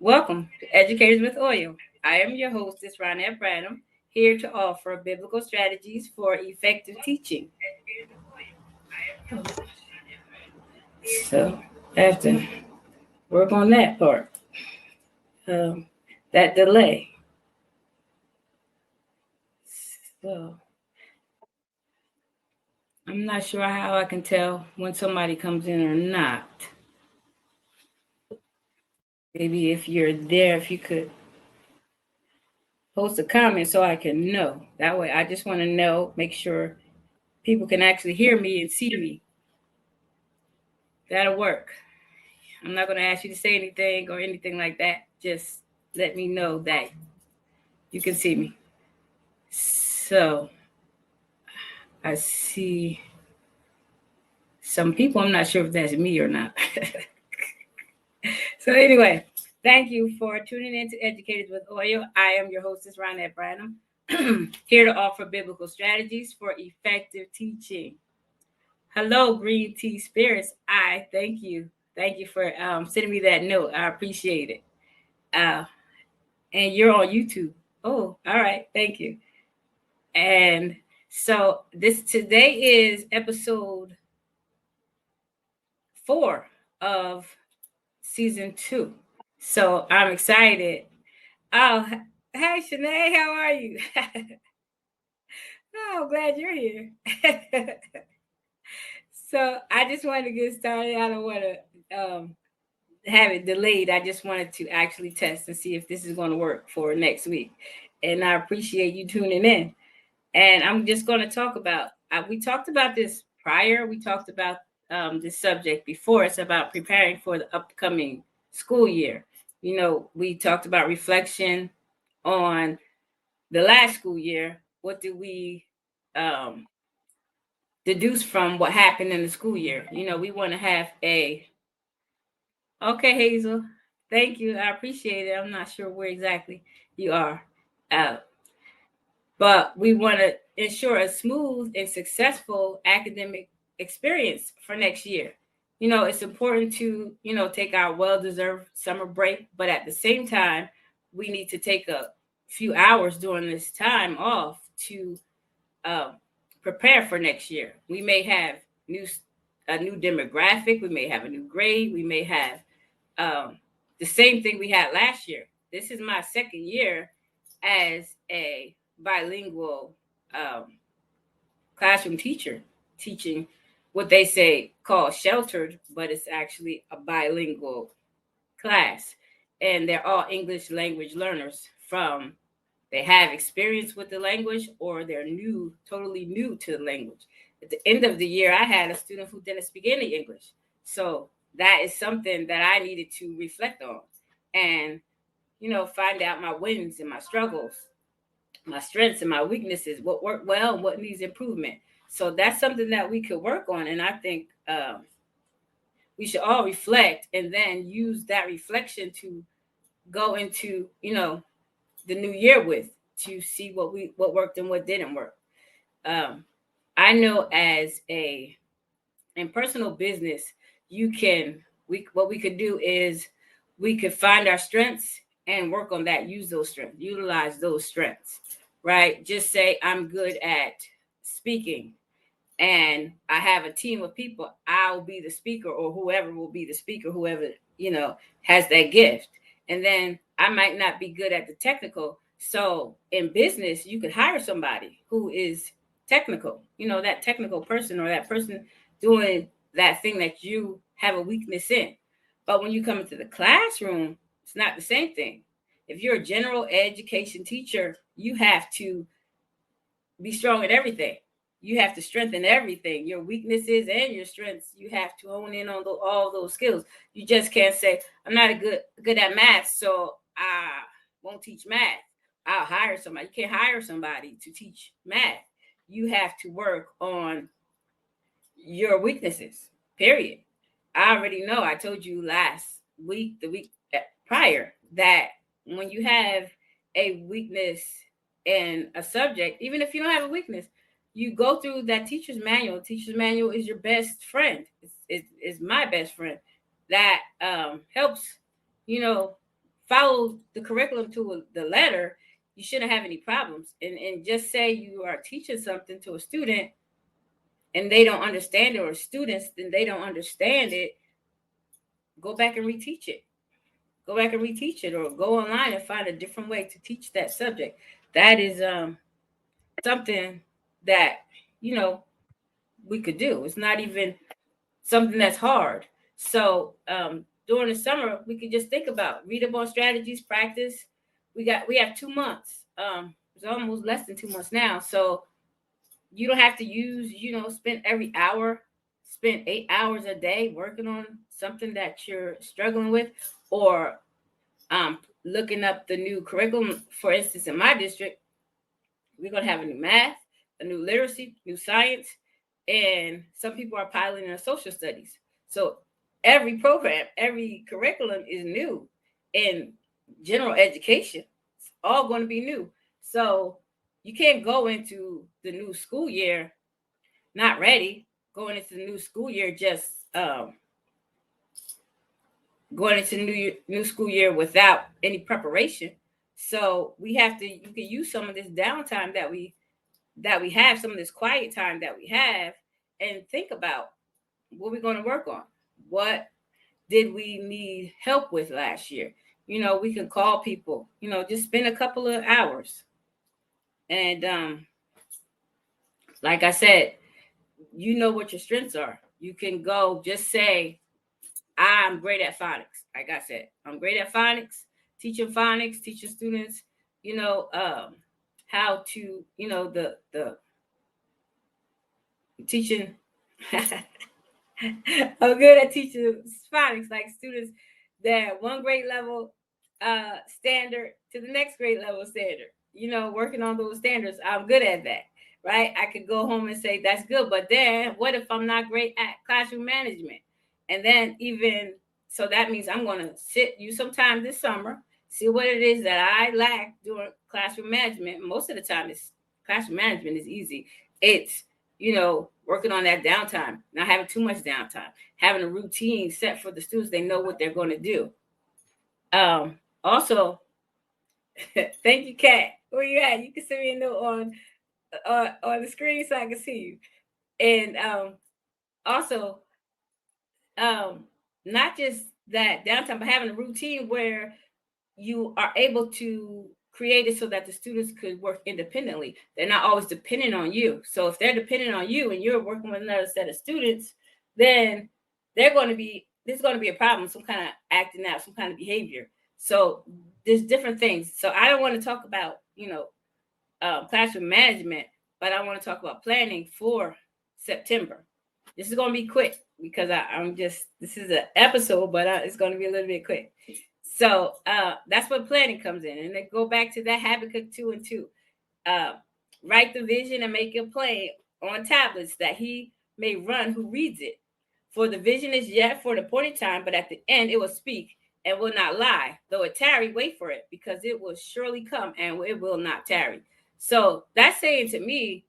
Welcome to Educators with Oil. I am your hostess, Ronette Branham, here to offer biblical strategies for effective teaching. So, I have to work on that part, um, that delay. So, I'm not sure how I can tell when somebody comes in or not. Maybe if you're there, if you could post a comment so I can know. That way, I just want to know, make sure people can actually hear me and see me. That'll work. I'm not going to ask you to say anything or anything like that. Just let me know that you can see me. So I see some people. I'm not sure if that's me or not. So anyway, thank you for tuning in to Educators with Oil. I am your hostess, Ronette Branham, here to offer biblical strategies for effective teaching. Hello, Green Tea Spirits. I thank you. Thank you for sending me that note. I appreciate it. Uh, and you're on YouTube. Oh, all right. Thank you. And so this today is episode 4 of season 2. So I'm excited. Oh, hey Shanae, how are you? Oh, glad you're here. So I just wanted to get started. I don't want to have it delayed. I just wanted to actually test and see if this is going to work for next week. And I appreciate you tuning in. And I'm just going to talk about, we talked about this prior. We talked about this subject before. It's about preparing for the upcoming school year. You know, we talked about reflection on the last school year. What do we deduce from what happened in the school year? You know, we want to have okay, Hazel. Thank you. I appreciate it. I'm not sure where exactly you are. Uh, but we want to ensure a smooth and successful academic experience for next year. You know, it's important to, take our well-deserved summer break, but at the same time, we need to take a few hours during this time off to um, prepare for next year. We may have new a new demographic, we may have a new grade, we may have the same thing we had last year. This is my second year as a bilingual um, classroom teacher, teaching what they say called sheltered, but it's actually a bilingual class. And they're all English language learners from they have experience with the language or they're totally new to the language. At the end of the year, I had a student who didn't speak any English. So that is something that I needed to reflect on and, find out my wins and my struggles, my strengths and my weaknesses, what worked well and what needs improvement. So that's something that we could work on. And I think we should all reflect and then use that reflection to go into, the new year with to see what worked and what didn't work. Um, I know as a in personal business, you can we what we could do is we could find our strengths and work on that. Use those strengths, utilize those strengths, right? Just say I'm good at speaking, and I have a team of people. I'll be the speaker, or whoever will be the speaker, whoever has that gift, and then I might not be good at the technical. So in business, you could hire somebody who is technical, that technical person or that person doing that thing that you have a weakness in. But when you come into the classroom, it's not the same thing. If you're a general education teacher, you have to be strong at everything. You have to strengthen everything, your weaknesses and your strengths. You have to hone in on all those skills. You just can't say, I'm not good at math, so I won't teach math. I'll hire somebody. You can't hire somebody to teach math. You have to work on your weaknesses, period. I already know. I told you last week, the week prior, that when you have a weakness in a subject, even if you don't have a weakness, you go through that teacher's manual. Teacher's manual is your best friend. It's my best friend that helps, you know, follow the curriculum to the letter, you shouldn't have any problems. And just say you are teaching something to a student and they don't understand it, or students, then they don't understand it, go back and reteach it. Go back and reteach it, or go online and find a different way to teach that subject. That is something that, you know, we could do. It's not even something that's hard. So during the summer, we could just think about, read up on strategies, practice. We have 2 months. It's almost less than 2 months now. So you don't have to spend every hour, spend 8 hours a day working on something that you're struggling with, or looking up the new curriculum. For instance, in my district, we're going to have a new math, a new literacy, new science, and some people are piloting a social studies. So every program, every curriculum is new. In general education, it's all going to be new. So you can't go into the new school year not ready, going into the new school year just going into new school year without any preparation. So you can use some of this downtime that we have, some of this quiet time that we have, and think about what we're going to work on. What did we need help with last year? We can call people, just spend a couple of hours. And like I said, you know what your strengths are. You can go just say, I'm great at phonics. Like I said, I'm great at phonics, teaching students, how to, the teaching. I'm good at teaching phonics, like students that one grade level standard to the next grade level standard. Working on those standards, I'm good at that, right? I could go home and say that's good, but then what if I'm not great at classroom management? And then even so, that means I'm going to sit you sometime this summer, see what it is that I lack doing classroom management. Most of the time, it's classroom management is easy. It's working on that downtime, not having too much downtime, having a routine set for the students. They know what they're going to do. Also, thank you, Kat. Where you at? You can send me a note on the screen so I can see you. And also, not just that downtime, but having a routine where you are able to create it so that the students could work independently. They're not always dependent on you. So if they're dependent on you and you're working with another set of students, then there's going to be a problem, some kind of acting out, some kind of behavior. So there's different things. So I don't want to talk about, classroom management, but I want to talk about planning for September. This is going to be quick because this is an episode, but it's going to be a little bit quick. So that's where planning comes in. And then go back to that Habakkuk 2 and 2. Write the vision and make it plain on tablets that he may run who reads it. For the vision is yet for the appointed time, but at the end it will speak and will not lie. Though it tarry, wait for it, because it will surely come and it will not tarry. So that's saying to me,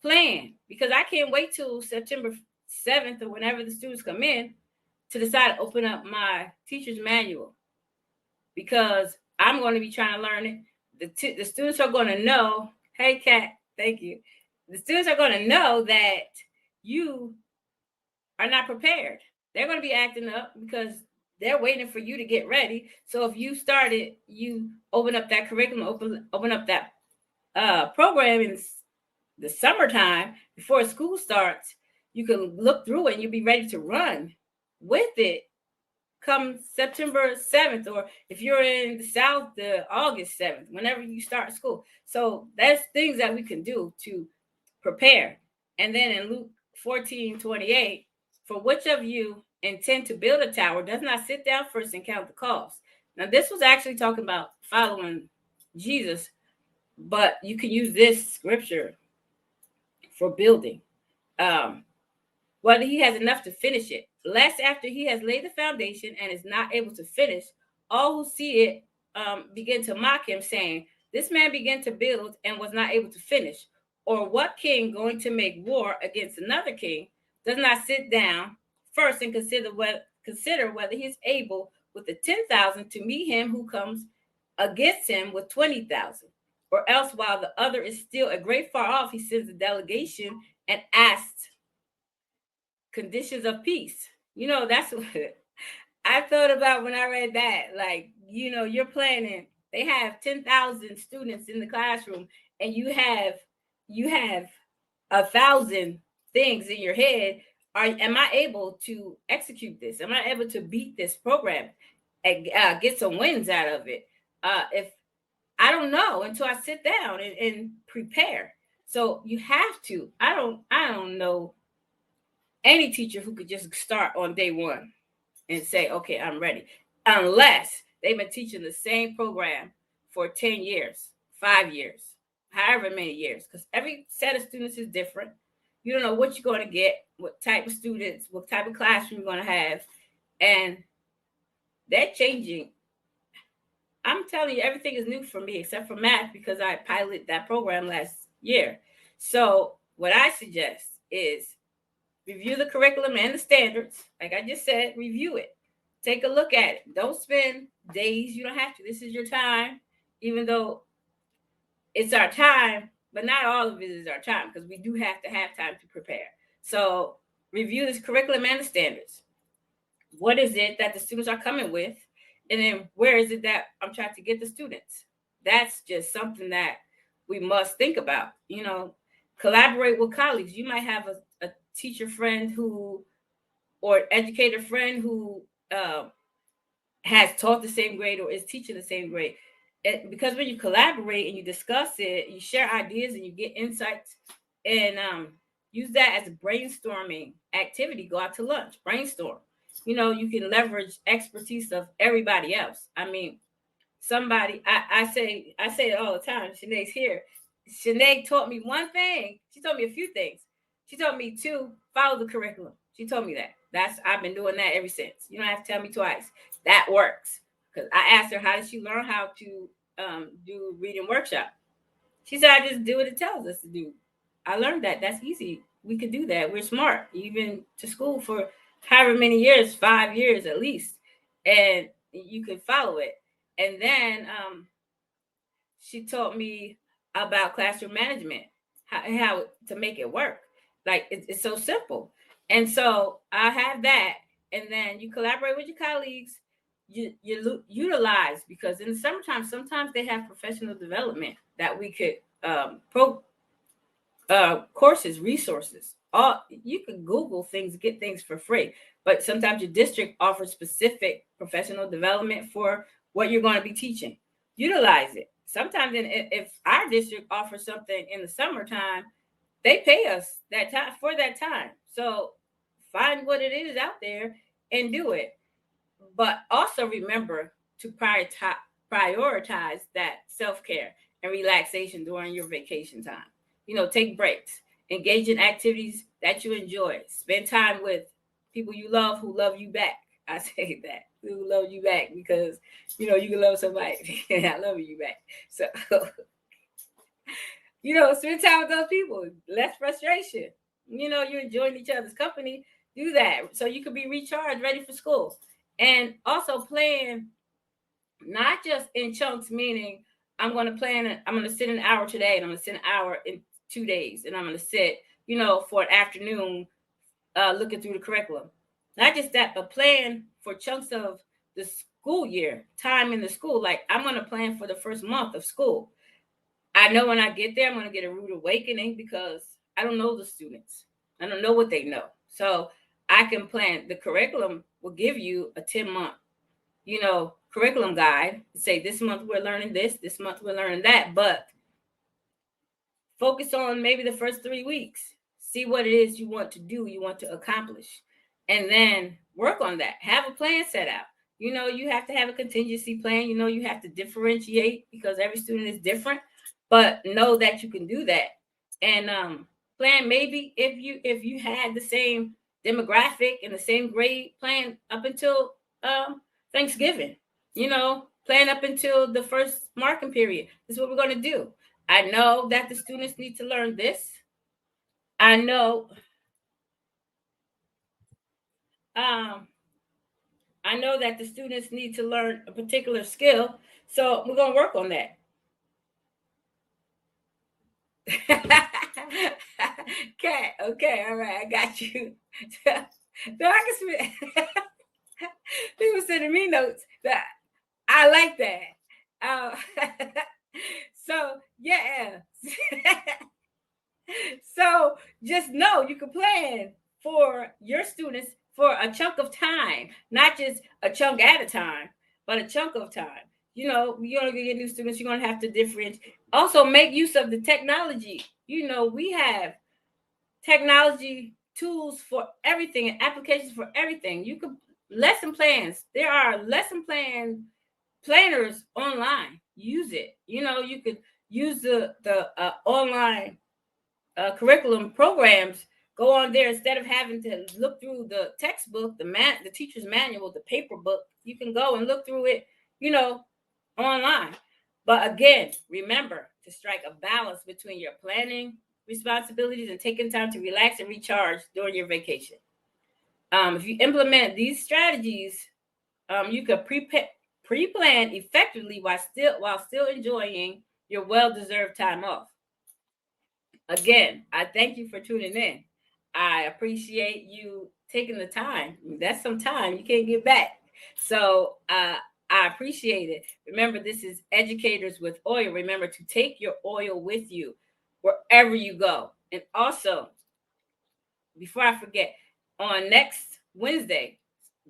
plan, because I can't wait till September 7th or whenever the students come in to decide to open up my teacher's manual, because I'm going to be trying to learn it. The students are going to know, hey, Kat, thank you. The students are going to know that you are not prepared. They're going to be acting up because they're waiting for you to get ready. So if you open up that curriculum, open up that program in the summertime before school starts, you can look through it and you'll be ready to run with it come September 7th, or if you're in the South, the August 7th, whenever you start school. So that's things that we can do to prepare. And then in Luke 14:28, for which of you intend to build a tower does not sit down first and count the cost. Now, this was actually talking about following Jesus, but you can use this scripture for building. Whether he has enough to finish it, lest after he has laid the foundation and is not able to finish, all who see it begin to mock him, saying, this man began to build and was not able to finish. Or what king going to make war against another king does not sit down first and consider whether he is able with the 10,000 to meet him who comes against him with 20,000. Or else, while the other is still a great far off, he sends a delegation and asks conditions of peace. That's what I thought about when I read that. Like, you're planning. They have 10,000 students in the classroom, and you have 1,000 things in your head. Am I able to execute this? Am I able to beat this program and get some wins out of it? If I don't know until I sit down and prepare. So you have to. I don't know any teacher who could just start on day one and say, okay, I'm ready, unless they've been teaching the same program for 10 years, 5 years, however many years, because every set of students is different. You don't know what you're going to get, what type of students, what type of classroom you're going to have. And they're changing. I'm telling you, everything is new for me except for math because I piloted that program last year. So, what I suggest is review the curriculum and the standards. Like I just said, review it. Take a look at it. Don't spend days. You don't have to. This is your time, even though it's our time, but not all of it is our time because we do have to have time to prepare. So review this curriculum and the standards. What is it that the students are coming with? And then where is it that I'm trying to get the students? That's just something that we must think about. Collaborate with colleagues. You might have a teacher friend or educator friend who has taught the same grade or is teaching the same grade. Because when you collaborate and you discuss it, you share ideas and you get insights, and use that as a brainstorming activity. Go out to lunch, brainstorm. You can leverage expertise of everybody else. I mean, I say it all the time. Shanae's here. Shanae taught me one thing. She told me a few things. She told me to follow the curriculum. She told me that. I've been doing that ever since. You don't have to tell me twice. That works. Because I asked her how did she learn how to do reading workshop. She said I just do what it tells us to do. I learned that. That's easy. We could do that. We're smart. You've been to school for however many years, 5 years at least, and you can follow it. And then she taught me about classroom management, how to make it work. Like it's so simple. And so I have that. And then you collaborate with your colleagues. You utilize, because in the summertime, sometimes they have professional development that we could courses, resources. All you can Google things, get things for free. But sometimes your district offers specific professional development for what you're going to be teaching. Utilize it. Sometimes, if our district offers something in the summertime, they pay us that time for that time. So find what it is out there and do it. But also remember to prioritize that self-care and relaxation during your vacation time. Take breaks, engage in activities that you enjoy, spend time with people you love who love you back. I say that, who love you back, because you can love somebody and I love you back. So spend time with those people, less frustration. You're enjoying each other's company. Do that so you can be recharged, ready for school. And also plan not just in chunks, meaning I'm going to plan, I'm going to sit an hour today and I'm going to sit an hour in 2 days, and I'm going to sit, for an afternoon looking through the curriculum. Not just that, but plan for chunks of the school year, time in the school. Like I'm going to plan for the first month of school. I know when I get there, I'm going to get a rude awakening because I don't know the students. I don't know what they know. So I can plan. The curriculum will give you a 10-month, curriculum guide. Say this month we're learning this month we're learning that, but focus on maybe the first 3 weeks. See what it is you want to do, you want to accomplish, and then work on that. Have a plan set out. You have to have a contingency plan. You have to differentiate because every student is different, but know that you can do that. And plan maybe if you had the same demographic and the same grade, plan up until Thanksgiving. Plan up until the first marking period. This is what we're going to do. I know that the students need to learn this. I know I know that the students need to learn a particular skill, so we're going to work on that. Okay, all right, I got you. No, I can people sending me notes that I like that. So yeah. So just know you can plan for your students for a chunk of time, not just a chunk at a time, but a chunk of time. You're gonna get new students, you're gonna have to differentiate. Also, make use of the technology. We have technology tools for everything and applications for everything. You could lesson plans. There are lesson planners online. Use it. You could use the online curriculum programs. Go on there instead of having to look through the textbook, the teacher's manual, the paper book. You can go and look through it, you know, online. But again, remember to strike a balance between your planning responsibilities and taking time to relax and recharge during your vacation. If you implement these strategies, you can pre-plan effectively while still enjoying your well-deserved time off. Again, I thank you for tuning in. I appreciate you taking the time. That's some time you can't get back. So I appreciate it. Remember, this is Educators with Oil. Remember to take your oil with you wherever you go. And also, before I forget, on next Wednesday,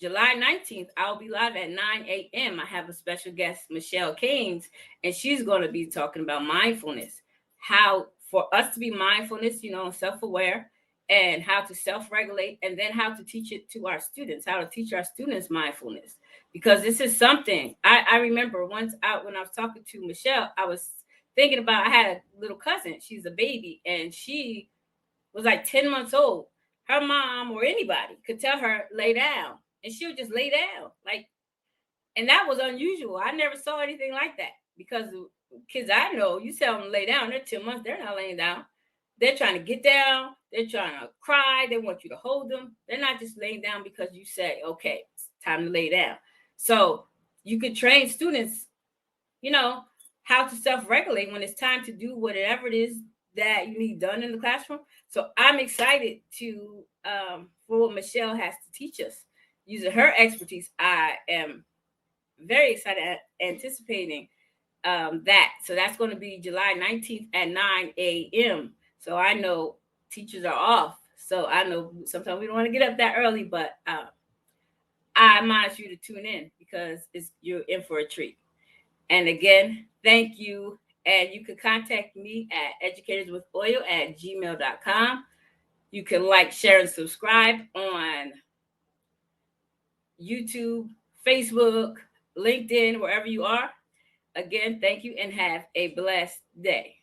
July 19th, I'll be live at 9 a.m. I have a special guest, Michelle Keynes, and she's going to be talking about mindfulness, how for us to be mindfulness, self-aware, and how to self-regulate, and then how to teach it to our students, how to teach our students mindfulness. Because this is something I remember once out when I was talking to Michelle, I was thinking about, I had a little cousin, she's a baby, and she was like 10 months old. Her mom or anybody could tell her, lay down, and she would just lay down. And that was unusual. I never saw anything like that because the kids I know, you tell them to lay down, they're 10 months, they're not laying down. They're trying to get down, they're trying to cry, they want you to hold them. They're not just laying down because you say, okay, it's time to lay down. So you could train students, how to self-regulate when it's time to do whatever it is that you need done in the classroom. So I'm excited to for what Michelle has to teach us. Using her expertise, I am very excited anticipating that. So that's going to be July 19th at 9 a.m. So I know teachers are off. So I know sometimes we don't want to get up that early, but I advise you to tune in because you're in for a treat. And again, thank you. And you can contact me at educatorswithoil@gmail.com. You can like, share, and subscribe on YouTube, Facebook, LinkedIn, wherever you are. Again, thank you and have a blessed day.